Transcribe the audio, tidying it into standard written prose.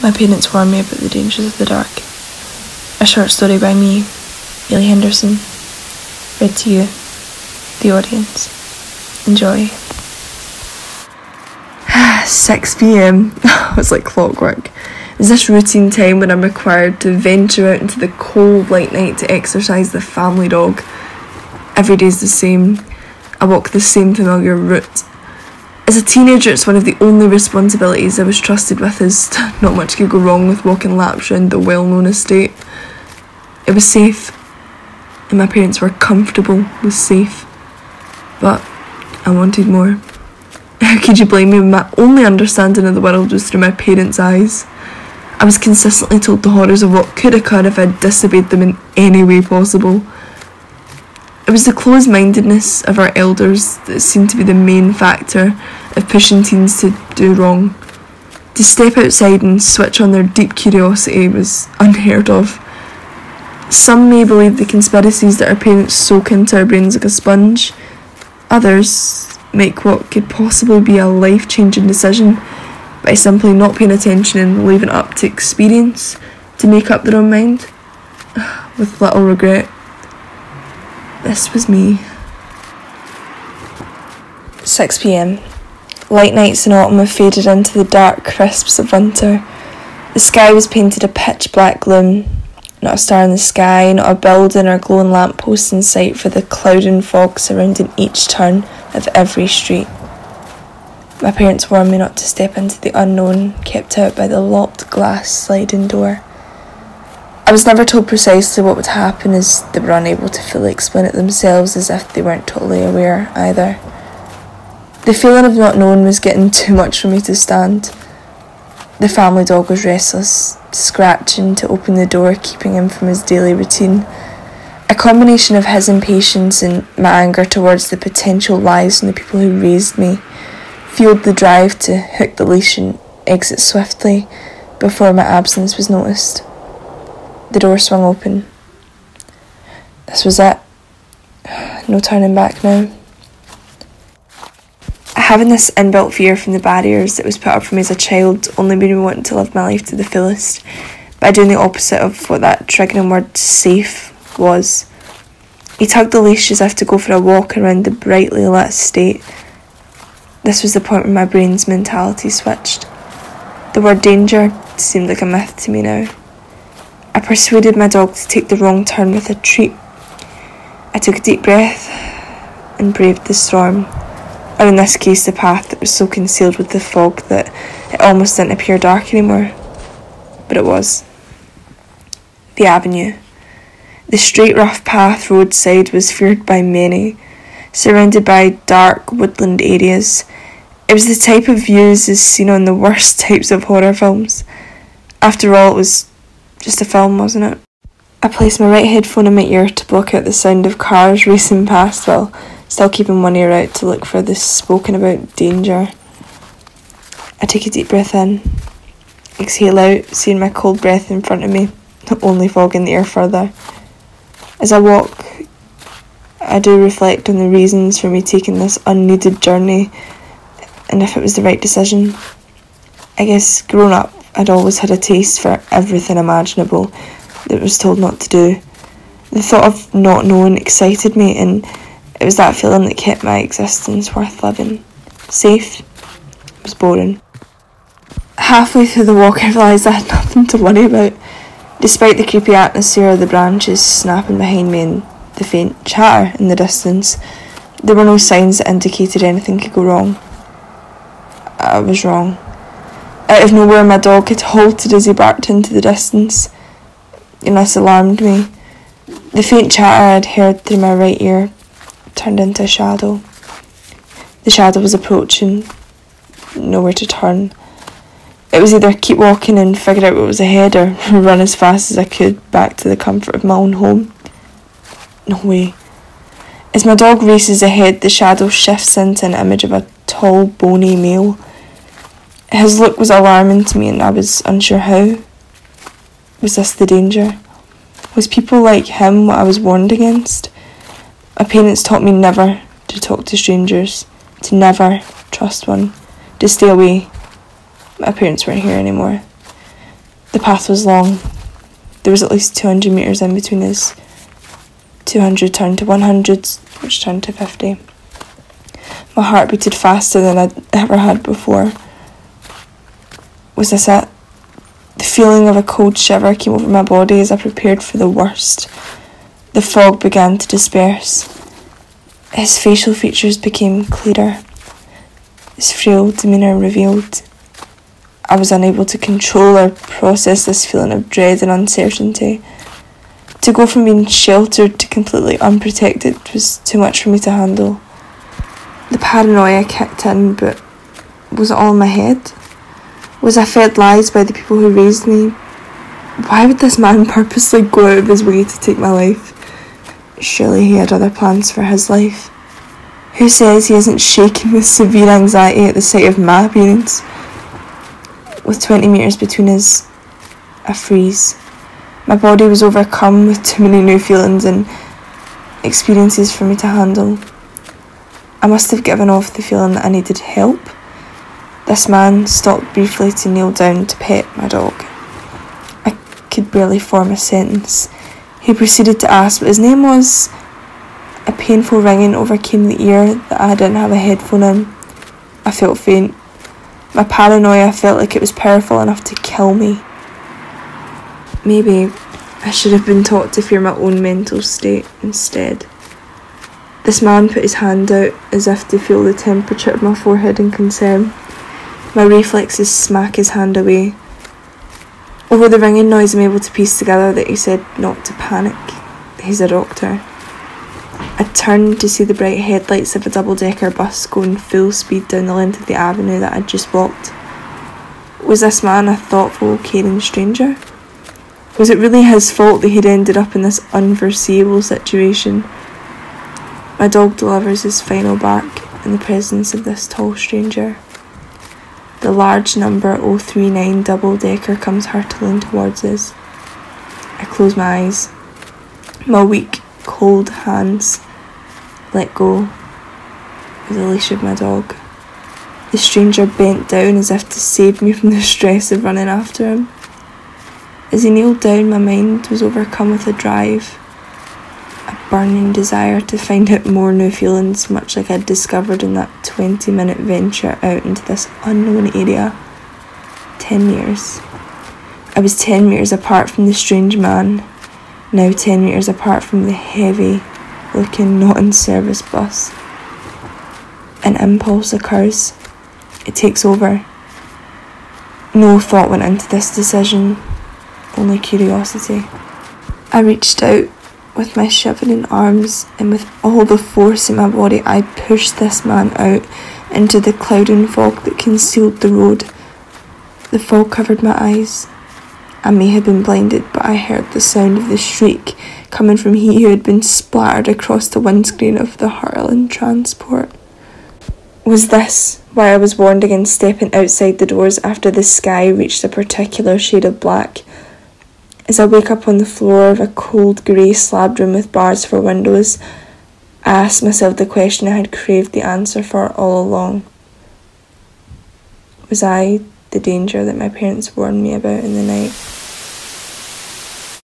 My parents warned me about the dangers of the dark. A short story by me, Bailey Henderson, read to you, the audience. Enjoy. 6 p.m. It's like clockwork. It's this routine time when I'm required to venture out into the cold light night to exercise the family dog. Every day's the same. I walk the same familiar route. As a teenager, it's one of the only responsibilities I was trusted with, as not much could go wrong with walking laps around the well-known estate. It was safe, and my parents were comfortable with safe. But I wanted more. How could you blame me when my only understanding of the world was through my parents' eyes? I was consistently told the horrors of what could occur if I disobeyed them in any way possible. It was the closed-mindedness of our elders that seemed to be the main factor of pushing teens to do wrong. To step outside and switch on their deep curiosity was unheard of. Some may believe the conspiracies that our parents soak into our brains like a sponge. Others make what could possibly be a life-changing decision by simply not paying attention and leaving it up to experience to make up their own mind, with little regret. This was me. 6 p.m. Light nights in autumn have faded into the dark crisps of winter. The sky was painted a pitch black gloom. Not a star in the sky, not a building or glowing lamppost in sight for the cloud and fog surrounding each turn of every street. My parents warned me not to step into the unknown, kept out by the locked glass sliding door. I was never told precisely what would happen, as they were unable to fully explain it themselves, as if they weren't totally aware either. The feeling of not knowing was getting too much for me to stand. The family dog was restless, scratching to open the door, keeping him from his daily routine. A combination of his impatience and my anger towards the potential lies from the people who raised me fueled the drive to hook the leash and exit swiftly before my absence was noticed. The door swung open. This was it. No turning back now. Having this inbuilt fear from the barriers that was put up for me as a child only made me want to live my life to the fullest by doing the opposite of what that triggering word safe was. He tugged the leash as if to go for a walk around the brightly lit estate. This was the point where my brain's mentality switched. The word danger seemed like a myth to me now. I persuaded my dog to take the wrong turn with a treat. I took a deep breath and braved the storm, or in this case the path that was so concealed with the fog that it almost didn't appear dark anymore. But it was. The avenue. The straight rough path roadside was feared by many, surrounded by dark woodland areas. It was the type of views as seen on the worst types of horror films. After all, it was just a film, wasn't it? I placed my right headphone in my ear to block out the sound of cars racing past while still keeping one ear out to look for the spoken about danger. I take a deep breath in, exhale out, seeing my cold breath in front of me, only fogging the air further. As I walk, I do reflect on the reasons for me taking this unneeded journey and if it was the right decision. I guess growing up, I'd always had a taste for everything imaginable that was told not to do. The thought of not knowing excited me, and it was that feeling that kept my existence worth living. Safe was boring. Halfway through the walk, I realised I had nothing to worry about. Despite the creepy atmosphere of the branches snapping behind me and the faint chatter in the distance, there were no signs that indicated anything could go wrong. I was wrong. Out of nowhere, my dog had halted as he barked into the distance, and this alarmed me. The faint chatter I had heard through my right ear turned into a shadow. The shadow was approaching, nowhere to turn. It was either keep walking and figure out what was ahead, or run as fast as I could back to the comfort of my own home. No way. As my dog races ahead, the shadow shifts into an image of a tall, bony male. His look was alarming to me, and I was unsure how. Was this the danger? Was people like him what I was warned against? My parents taught me never to talk to strangers, to never trust one, to stay away. My parents weren't here anymore. path was long. There was at least 200 metres in between us. 200 turned to 100, which turned to 50. My heart beated faster than I'd ever had before. Was this it? The feeling of a cold shiver came over my body as I prepared for the worst. The fog began to disperse. His facial features became clearer. His frail demeanour revealed. I was unable to control or process this feeling of dread and uncertainty. To go from being sheltered to completely unprotected was too much for me to handle. The paranoia kicked in, but was it all in my head? Was I fed lies by the people who raised me? Why would this man purposely go out of his way to take my life? Surely he had other plans for his life. Who says he isn't shaking with severe anxiety at the sight of my appearance? With 20 metres between us, I freeze. My body was overcome with too many new feelings and experiences for me to handle. I must have given off the feeling that I needed help. This man stopped briefly to kneel down to pet my dog. I could barely form a sentence. He proceeded to ask what his name was. A painful ringing overcame the ear that I didn't have a headphone in. I felt faint. My paranoia felt like it was powerful enough to kill me. Maybe I should have been taught to fear my own mental state instead. This man put his hand out as if to feel the temperature of my forehead in concern. My reflexes smack his hand away. Over the ringing noise, I'm able to piece together that he said not to panic. He's a doctor. I turned to see the bright headlights of a double-decker bus going full speed down the length of the avenue that I'd just walked. Was this man a thoughtful, caring stranger? Was it really his fault that he'd ended up in this unforeseeable situation? My dog delivers his final bark in the presence of this tall stranger. The large number 039 double-decker comes hurtling towards us. I close my eyes. My weak, cold hands let go of the leash of my dog. The stranger bent down as if to save me from the stress of running after him. As he kneeled down, my mind was overcome with a drive, a burning desire to find out more new feelings, much like I'd discovered in that 20-minute venture out into this unknown area. 10 years. I was 10 metres apart from the strange man, now 10 metres apart from the heavy-looking, not-in-service bus. An impulse occurs. It takes over. No thought went into this decision, only curiosity. I reached out with my shivering arms, and with all the force in my body I pushed this man out into the cloud and fog that concealed the road. The fog covered my eyes. I may have been blinded, but I heard the sound of the shriek coming from he who had been splattered across the windscreen of the hurtling transport. Was this why I was warned against stepping outside the doors after the sky reached a particular shade of black? As I wake up on the floor of a cold grey slabbed room with bars for windows, I ask myself the question I had craved the answer for all along. Was I the danger that my parents warned me about in the night?